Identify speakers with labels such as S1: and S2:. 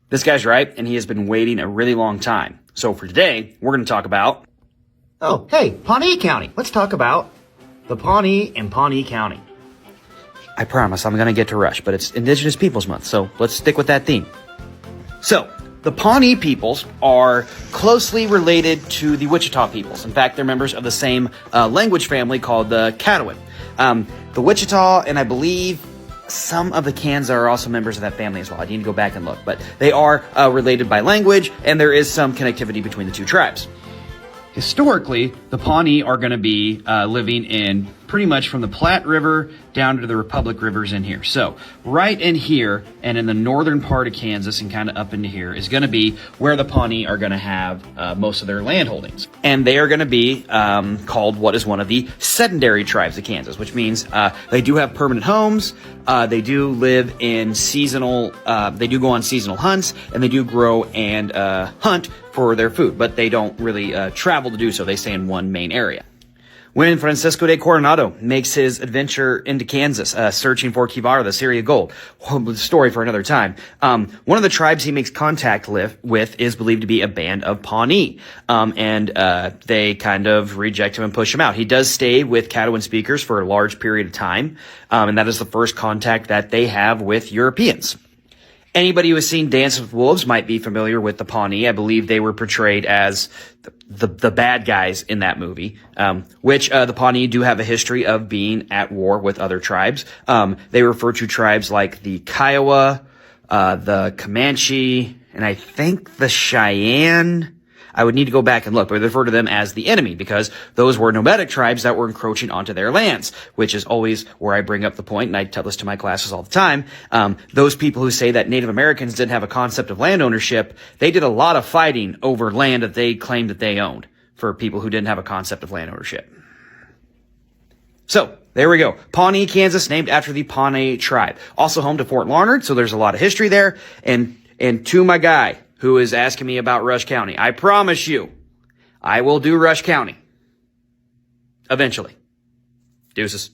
S1: This guy's right, and he has been waiting a really long time. So for today, we're going to talk about...
S2: Oh, hey, Pawnee County. Let's talk about the Pawnee and Pawnee County.
S1: I promise I'm going to get to Rush, but it's Indigenous Peoples Month, so let's stick with that theme. So, the Pawnee peoples are closely related to the Wichita peoples. In fact, they're members of the same language family called the Caddoan. The Wichita, and I believe some of the Kansa are also members of that family as well. I need to go back and look, but they are related by language, and there is some connectivity between the two tribes. Historically, the Pawnee are going to be living in pretty much from the Platte River down to the Republic Rivers in here. So right in here and in the northern part of Kansas and kind of up into here is going to be where the Pawnee are going to have most of their land holdings. And they are going to be called what is one of the sedentary tribes of Kansas, which means they do have permanent homes, they do live in seasonal, they do go on seasonal hunts, and they do grow and hunt for their food, but they don't really travel to do so. They stay in one main area. When Francisco de Coronado makes his adventure into Kansas, searching for Quivira, the City of Gold, story for another time, one of the tribes he makes contact with is believed to be a band of Pawnee, and they kind of reject him and push him out. He does stay with Caddoan speakers for a large period of time, and that is the first contact that they have with Europeans. Anybody who has seen Dance with Wolves might be familiar with the Pawnee. I believe they were portrayed as the bad guys in that movie, which the Pawnee do have a history of being at war with other tribes. They refer to tribes like the Kiowa, the Comanche, and I think the Cheyenne. I would need to go back and look, but they refer to them as the enemy because those were nomadic tribes that were encroaching onto their lands, which is always where I bring up the point, and I tell this to my classes all the time. Those people who say that Native Americans didn't have a concept of land ownership, they did a lot of fighting over land that they claimed that they owned for people who didn't have a concept of land ownership. So, there we go. Pawnee, Kansas, named after the Pawnee tribe. Also home to Fort Larned, so there's a lot of history there. And to my guy who is asking me about Rush County, I promise you, I will do Rush County. Eventually. Deuces.